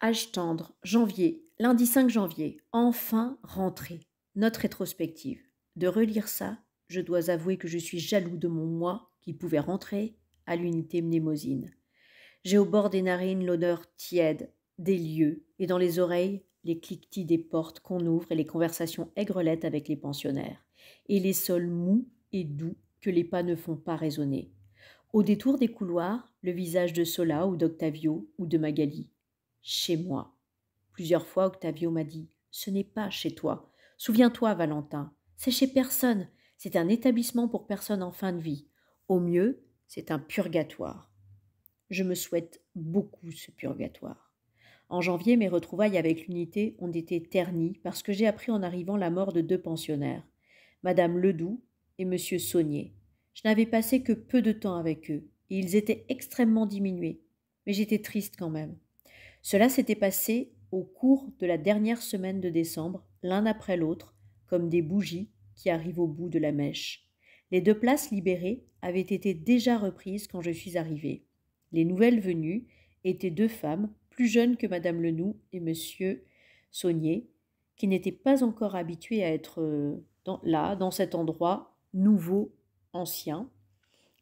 Âge tendre, janvier, lundi 5 janvier, enfin rentrée. Note rétrospective. De relire ça, je dois avouer que je suis jaloux de mon moi qui pouvait rentrer à l'unité mnémosine. J'ai au bord des narines l'odeur tiède des lieux et dans les oreilles les cliquetis des portes qu'on ouvre et les conversations aigrelettes avec les pensionnaires et les sols mous et doux que les pas ne font pas résonner. Au détour des couloirs, le visage de Sola ou d'Octavio ou de Magali. Chez moi. Plusieurs fois, Octavio m'a dit « Ce n'est pas chez toi. Souviens-toi, Valentin, c'est chez personne. C'est un établissement pour personnes en fin de vie. Au mieux, c'est un purgatoire. » Je me souhaite beaucoup ce purgatoire. En janvier, mes retrouvailles avec l'unité ont été ternies parce que j'ai appris en arrivant la mort de 2 pensionnaires, Madame Ledoux et Monsieur Saunier. Je n'avais passé que peu de temps avec eux, et ils étaient extrêmement diminués, mais j'étais triste quand même. Cela s'était passé au cours de la dernière semaine de décembre, l'un après l'autre, comme des bougies qui arrivent au bout de la mèche. Les 2 places libérées avaient été déjà reprises quand je suis arrivée. Les nouvelles venues étaient 2 femmes, plus jeunes que Madame Ledoux et Monsieur Saunier, qui n'étaient pas encore habituées à être dans cet endroit nouveau, ancien.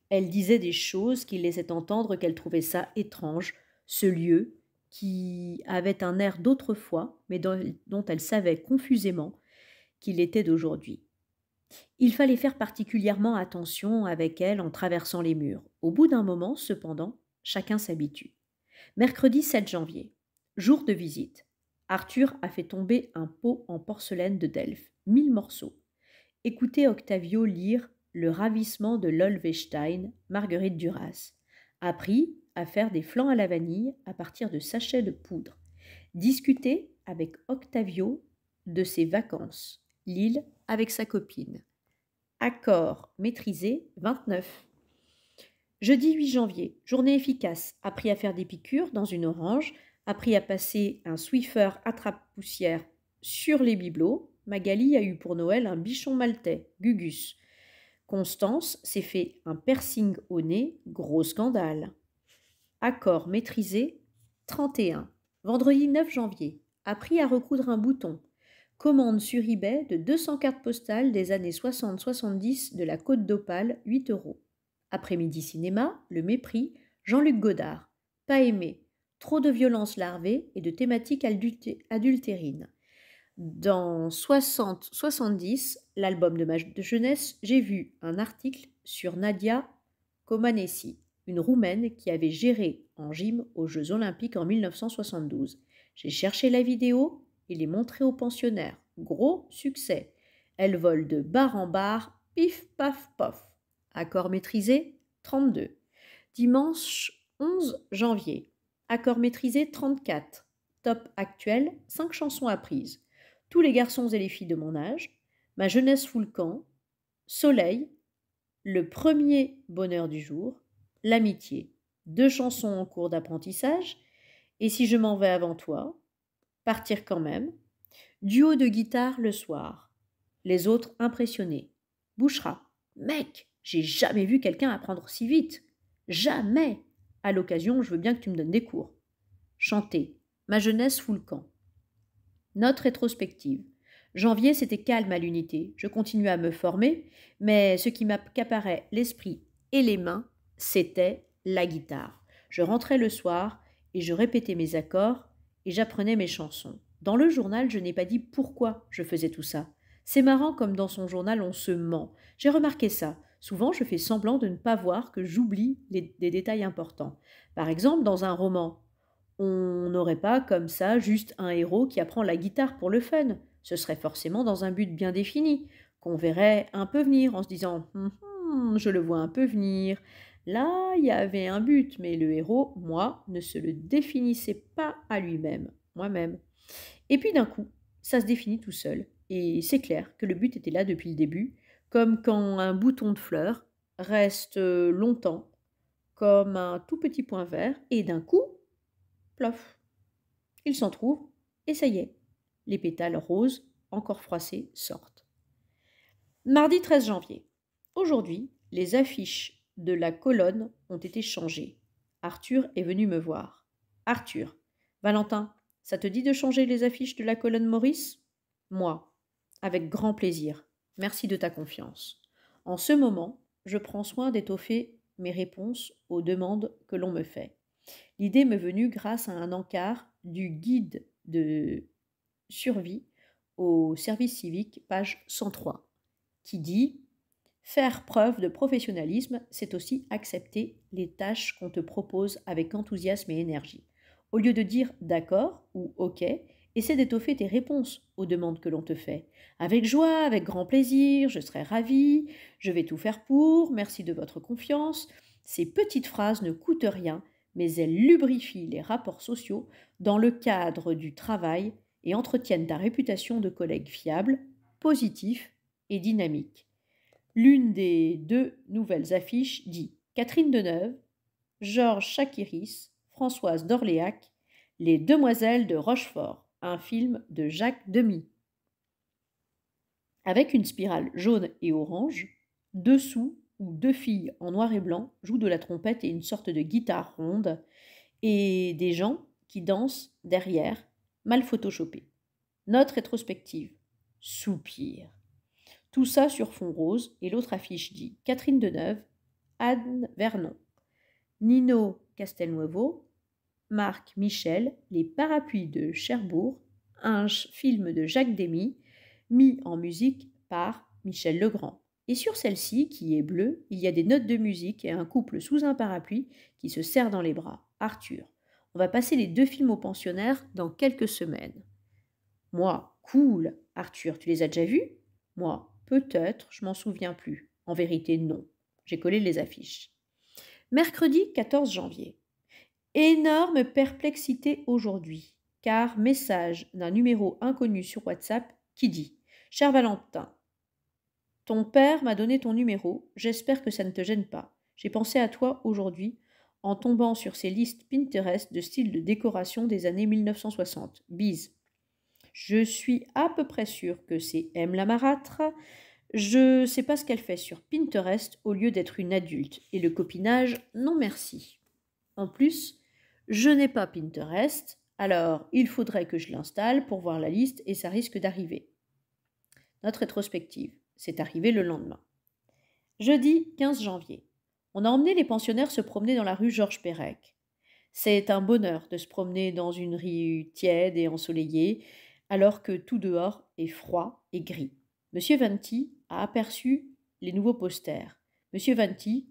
Elles disaient des choses qui laissaient entendre qu'elles trouvaient ça étrange, ce lieu qui avait un air d'autrefois, mais dont elles savaient confusément qu'il était d'aujourd'hui. Il fallait faire particulièrement attention avec elles en traversant les murs. Au bout d'un moment, cependant, chacun s'habitue. Mercredi 7 janvier, jour de visite. Arthur a fait tomber un pot en porcelaine de Delphes, 1000 morceaux. Écoutez Octavio lire Le ravissement de l'Olvestein, Marguerite Duras. Appris à faire des flancs à la vanille à partir de sachets de poudre. Discuter avec Octavio de ses vacances. Lille avec sa copine. Accord maîtrisé 29. Jeudi 8 janvier, journée efficace. Appris à faire des piqûres dans une orange. Appris à passer un Swiffer attrape-poussière sur les bibelots. Magali a eu pour Noël un bichon maltais, Gugus. Constance s'est fait un piercing au nez, gros scandale. Accord maîtrisé 31. Vendredi 9 janvier, appris à recoudre un bouton. Commande sur eBay de 200 cartes postales des années 60-70 de la Côte d'Opale, 8 €. Après-midi cinéma, Le Mépris, Jean-Luc Godard. Pas aimé, trop de violences larvées et de thématiques adultérines. Dans 60-70, l'album de ma jeunesse, j'ai vu un article sur Nadia Comaneci, une Roumaine qui avait géré en gym aux Jeux Olympiques en 1972. J'ai cherché la vidéo et l'ai montrée aux pensionnaires. Gros succès. Elle vole de bar en bar, pif paf pof. Accord maîtrisé 32. Dimanche 11 janvier. Accord maîtrisé 34. Top actuel, 5 chansons apprises. Tous les garçons et les filles de mon âge, Ma jeunesse fout le camp, Soleil, Le premier bonheur du jour, L'amitié, 2 chansons en cours d'apprentissage, Et si je m'en vais avant toi, Partir quand même, duo de guitare le soir, les autres impressionnés. Bouchera, mec, j'ai jamais vu quelqu'un apprendre si vite. Jamais. À l'occasion, je veux bien que tu me donnes des cours. Chanter, Ma jeunesse fout le camp. Note rétrospective. Janvier, c'était calme à l'unité. Je continuais à me former, mais ce qui m'accaparait l'esprit et les mains, c'était la guitare. Je rentrais le soir et je répétais mes accords et j'apprenais mes chansons. Dans le journal, je n'ai pas dit pourquoi je faisais tout ça. C'est marrant comme dans son journal on se ment. J'ai remarqué ça. Souvent, je fais semblant de ne pas voir que j'oublie des détails importants. Par exemple, dans un roman, on n'aurait pas comme ça juste un héros qui apprend la guitare pour le fun. Ce serait forcément dans un but bien défini, qu'on verrait un peu venir en se disant je le vois un peu venir. Là, il y avait un but, mais le héros, moi, ne se le définissait pas à lui-même, moi-même. Et puis d'un coup, ça se définit tout seul. Et c'est clair que le but était là depuis le début, comme quand un bouton de fleur reste longtemps, comme un tout petit point vert, et d'un coup, plof, il s'en trouve, et ça y est, les pétales roses, encore froissés, sortent. Mardi 13 janvier. Aujourd'hui, les affiches de la colonne ont été changées. Arthur est venu me voir. Arthur, Valentin, Ça te dit de changer les affiches de la colonne Maurice? Moi, avec grand plaisir. Merci de ta confiance. En ce moment, je prends soin d'étoffer mes réponses aux demandes que l'on me fait. L'idée m'est venue grâce à un encart du guide de survie au service civique, page 103, qui dit: faire preuve de professionnalisme, c'est aussi accepter les tâches qu'on te propose avec enthousiasme et énergie. Au lieu de dire d'accord ou ok, essaie d'étoffer tes réponses aux demandes que l'on te fait. Avec joie, avec grand plaisir, je serai ravi, je vais tout faire pour, merci de votre confiance. Ces petites phrases ne coûtent rien, mais elles lubrifient les rapports sociaux dans le cadre du travail et entretiennent ta réputation de collègue fiable, positif et dynamique. L'une des deux nouvelles affiches dit Catherine Deneuve, Georges Chakiris, Françoise d'Orléac, Les Demoiselles de Rochefort, un film de Jacques Demy. Avec une spirale jaune et orange, dessous où deux filles en noir et blanc jouent de la trompette et une sorte de guitare ronde, et des gens qui dansent derrière, mal photoshopés. Note rétrospective. Soupir. Tout ça sur fond rose, et l'autre affiche dit Catherine Deneuve, Anne Vernon, Nino Castelnuovo, Marc Michel, Les Parapluies de Cherbourg, un film de Jacques Demy, mis en musique par Michel Legrand. Et sur celle-ci, qui est bleue, il y a des notes de musique et un couple sous un parapluie qui se serre dans les bras. Arthur. On va passer les deux films aux pensionnaires dans quelques semaines. Moi, cool. Arthur, tu les as déjà vus? Moi, peut-être, je m'en souviens plus. En vérité, non. J'ai collé les affiches. Mercredi 14 janvier. Énorme perplexité aujourd'hui, car message d'un numéro inconnu sur WhatsApp qui dit « Cher Valentin, ton père m'a donné ton numéro, j'espère que ça ne te gêne pas. J'ai pensé à toi aujourd'hui en tombant sur ces listes Pinterest de style de décoration des années 1960. Bise. Je suis à peu près sûre que c'est M. la marâtre. Je sais pas ce qu'elle fait sur Pinterest au lieu d'être une adulte. Et le copinage, non merci. En plus, je n'ai pas Pinterest, alors il faudrait que je l'installe pour voir la liste et ça risque d'arriver. Notre rétrospective, c'est arrivé le lendemain. Jeudi 15 janvier. On a emmené les pensionnaires se promener dans la rue Georges Perec. C'est un bonheur de se promener dans une rue tiède et ensoleillée, alors que tout dehors est froid et gris. Monsieur Vanti a aperçu les nouveaux posters. Monsieur Vanti,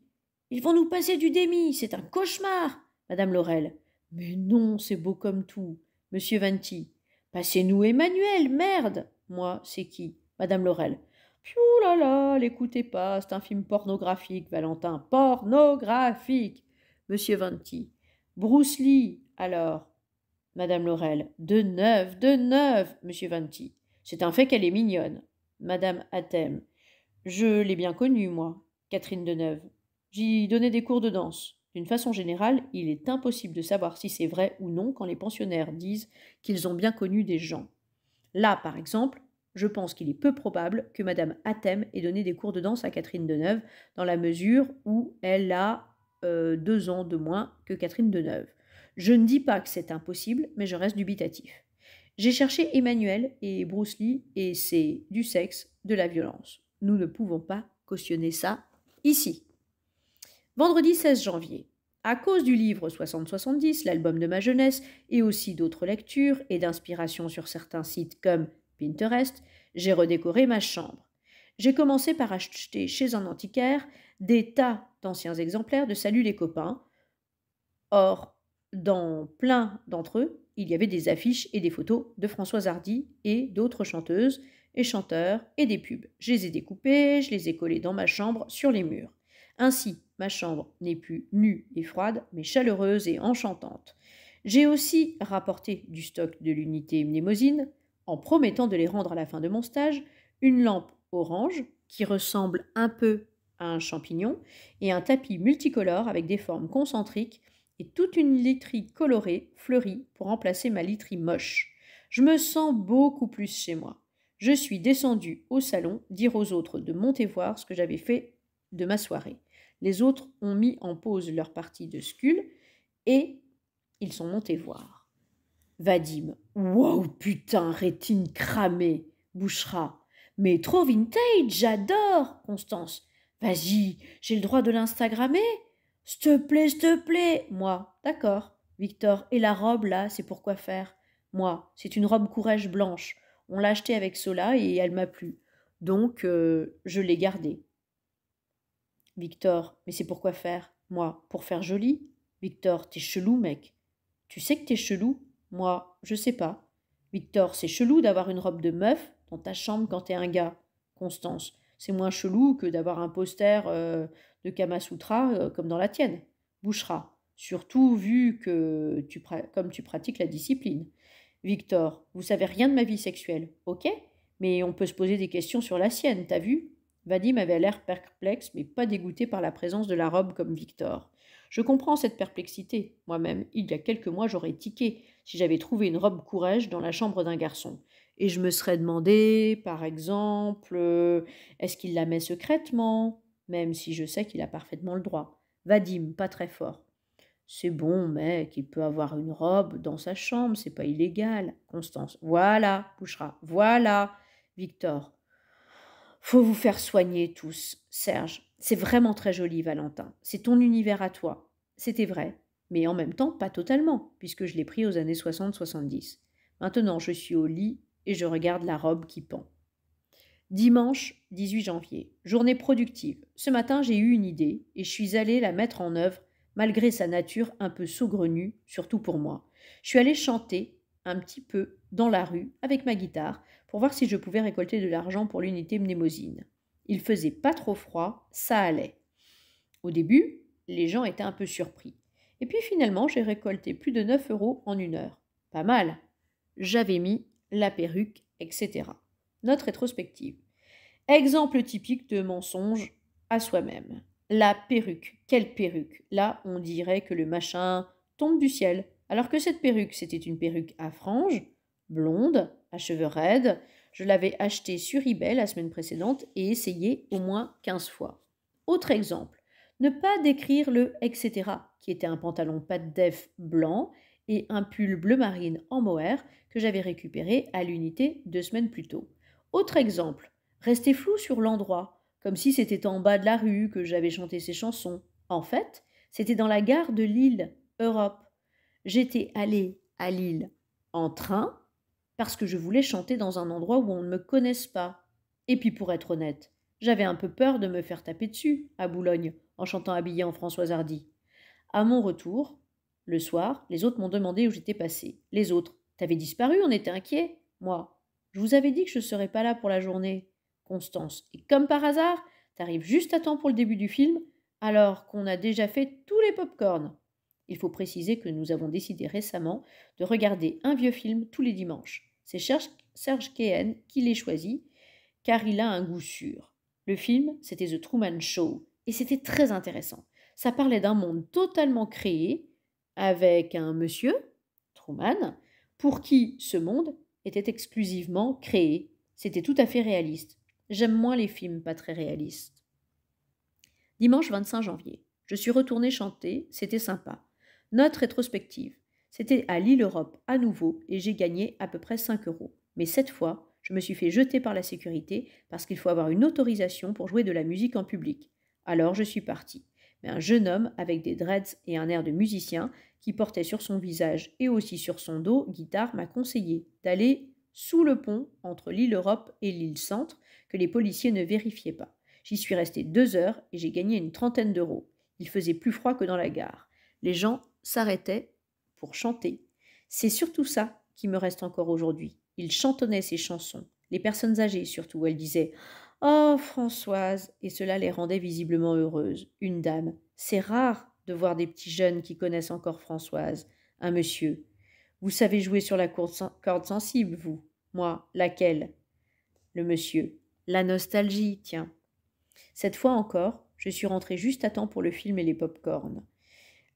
ils vont nous passer du démi, c'est un cauchemar. Madame Laurel, mais non, c'est beau comme tout. Monsieur Vanti, passez-nous Emmanuel, merde. Moi, c'est qui? Madame Laurel. Piou là là, l'écoutez pas, c'est un film pornographique, Valentin, pornographique. Monsieur Vanti, Bruce Lee, alors. Madame Laurel, de neuf, monsieur Vanti. C'est un fait qu'elle est mignonne. Madame Athem, je l'ai bien connue, moi. Catherine Deneuve. J'y donnais des cours de danse. D'une façon générale, il est impossible de savoir si c'est vrai ou non quand les pensionnaires disent qu'ils ont bien connu des gens. Là, par exemple, je pense qu'il est peu probable que Madame Athem ait donné des cours de danse à Catherine Deneuve, dans la mesure où elle a 2 ans de moins que Catherine Deneuve. Je ne dis pas que c'est impossible, mais je reste dubitatif. J'ai cherché Emmanuel et Bruce Lee et c'est du sexe, de la violence. Nous ne pouvons pas cautionner ça ici. Vendredi 16 janvier. À cause du livre 60-70, l'album de ma jeunesse, et aussi d'autres lectures et d'inspiration sur certains sites comme Pinterest, j'ai redécoré ma chambre. J'ai commencé par acheter chez un antiquaire des tas d'anciens exemplaires de Salut les copains. Or, dans plein d'entre eux, il y avait des affiches et des photos de Françoise Hardy et d'autres chanteuses et chanteurs et des pubs. Je les ai découpés, je les ai collés dans ma chambre sur les murs. Ainsi, ma chambre n'est plus nue et froide, mais chaleureuse et enchantante. J'ai aussi rapporté du stock de l'unité mnémosine, en promettant de les rendre à la fin de mon stage, une lampe orange qui ressemble un peu à un champignon et un tapis multicolore avec des formes concentriques et toute une literie colorée, fleurie, pour remplacer ma literie moche. Je me sens beaucoup plus chez moi. Je suis descendue au salon dire aux autres de monter voir ce que j'avais fait de ma soirée. Les autres ont mis en pause leur partie de scull et ils sont montés voir. Vadim. Wow, putain, rétine cramée. Bouchera. Mais trop vintage, j'adore. Constance. Vas-y, j'ai le droit de l'Instagrammer. S'il te plaît. Moi, d'accord. Victor, et la robe là, c'est pour quoi faire? Moi, c'est une robe courrèges blanche. On l'a achetée avec Sola et elle m'a plu. Donc, je l'ai gardée. Victor, mais c'est pour quoi faire? Moi, pour faire joli. Victor, t'es chelou, mec. Tu sais que t'es chelou? Moi, je sais pas. Victor, c'est chelou d'avoir une robe de meuf dans ta chambre quand t'es un gars. Constance, c'est moins chelou que d'avoir un poster de Kama Sutra comme dans la tienne. Bouchera, surtout vu que comme tu pratiques la discipline. Victor, vous savez rien de ma vie sexuelle, ok? Mais on peut se poser des questions sur la sienne, t'as vu? Vadim avait l'air perplexe, mais pas dégoûté par la présence de la robe comme Victor. Je comprends cette perplexité. Moi-même, il y a quelques mois, j'aurais tiqué si j'avais trouvé une robe courrèges dans la chambre d'un garçon. Et je me serais demandé, par exemple, est-ce qu'il la met secrètement? Même si je sais qu'il a parfaitement le droit. Vadim, pas très fort. C'est bon, mec, il peut avoir une robe dans sa chambre, c'est pas illégal. Constance. Voilà, Bouchera. Voilà. Victor. Faut vous faire soigner tous. Serge. C'est vraiment très joli, Valentin. C'est ton univers à toi. C'était vrai. Mais en même temps, pas totalement, puisque je l'ai pris aux années 60-70. Maintenant, je suis au lit et je regarde la robe qui pend. Dimanche 18 janvier. Journée productive. Ce matin, j'ai eu une idée et je suis allée la mettre en œuvre malgré sa nature un peu saugrenue, surtout pour moi. Je suis allée chanter un petit peu dans la rue avec ma guitare pour voir si je pouvais récolter de l'argent pour l'unité mnémosine. Il faisait pas trop froid, ça allait. Au début, les gens étaient un peu surpris. Et puis finalement, j'ai récolté plus de 9 euros en une heure. Pas mal. J'avais mis la perruque, etc. Note rétrospective. Exemple typique de mensonge à soi-même. La perruque. Quelle perruque? Là, on dirait que le machin tombe du ciel. Alors que cette perruque, c'était une perruque à franges, blonde, à cheveux raides. Je l'avais achetée sur eBay la semaine précédente et essayée au moins 15 fois. Autre exemple. Ne pas décrire le etc. qui était un pantalon patte def blanc et un pull bleu marine en mohair que j'avais récupéré à l'unité 2 semaines plus tôt. Autre exemple. Rester flou sur l'endroit, comme si c'était en bas de la rue que j'avais chanté ces chansons. En fait, c'était dans la gare de Lille, Europe. J'étais allée à Lille en train parce que je voulais chanter dans un endroit où on ne me connaisse pas. Et puis pour être honnête, j'avais un peu peur de me faire taper dessus à Boulogne en chantant habillée en Françoise Hardy. À mon retour, le soir, les autres m'ont demandé où j'étais passée. Les autres, t'avais disparu, on était inquiets. Moi, je vous avais dit que je ne serais pas là pour la journée. Constance, et comme par hasard, t'arrives juste à temps pour le début du film, alors qu'on a déjà fait tous les pop-corns. Il faut préciser que nous avons décidé récemment de regarder un vieux film tous les dimanches. C'est Serge Kehen qui l'ait choisi, car il a un goût sûr. Le film, c'était The Truman Show, et c'était très intéressant. Ça parlait d'un monde totalement créé, avec un monsieur, Truman, pour qui ce monde était exclusivement créé. C'était tout à fait réaliste. J'aime moins les films pas très réalistes. Dimanche 25 janvier. Je suis retournée chanter, c'était sympa. Note rétrospective. C'était à Lille Europe à nouveau et j'ai gagné à peu près 5 euros. Mais cette fois, je me suis fait jeter par la sécurité parce qu'il faut avoir une autorisation pour jouer de la musique en public. Alors je suis partie. Mais un jeune homme avec des dreads et un air de musicien qui portait sur son visage et aussi sur son dos guitare m'a conseillé d'aller sous le pont entre l'île Europe et l'île Centre que les policiers ne vérifiaient pas. J'y suis restée 2 heures et j'ai gagné une trentaine d'euros. Il faisait plus froid que dans la gare. Les gens s'arrêtaient pour chanter. C'est surtout ça qui me reste encore aujourd'hui. Ils chantonnaient ces chansons. Les personnes âgées surtout, elles disaient « Oh, Françoise !» et cela les rendait visiblement heureuses. Une dame. C'est rare de voir des petits jeunes qui connaissent encore Françoise. Un monsieur. Vous savez jouer sur la corde sensible, vous? Moi, laquelle? Le monsieur. La nostalgie, tiens. Cette fois encore, je suis rentrée juste à temps pour le film et les pop-corns.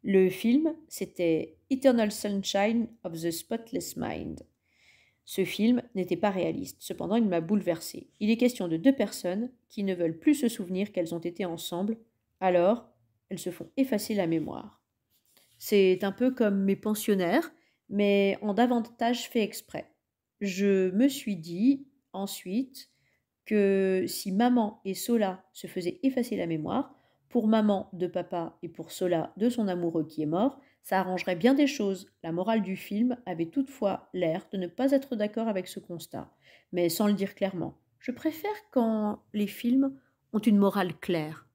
Le film, c'était Eternal Sunshine of the Spotless Mind. Ce film n'était pas réaliste, cependant il m'a bouleversée. Il est question de 2 personnes qui ne veulent plus se souvenir qu'elles ont été ensemble, alors elles se font effacer la mémoire. C'est un peu comme mes pensionnaires, mais en davantage fait exprès. Je me suis dit ensuite que si maman et Sola se faisaient effacer la mémoire, pour maman de papa et pour Sola de son amoureux qui est mort, ça arrangerait bien des choses. La morale du film avait toutefois l'air de ne pas être d'accord avec ce constat, mais sans le dire clairement. Je préfère quand les films ont une morale claire.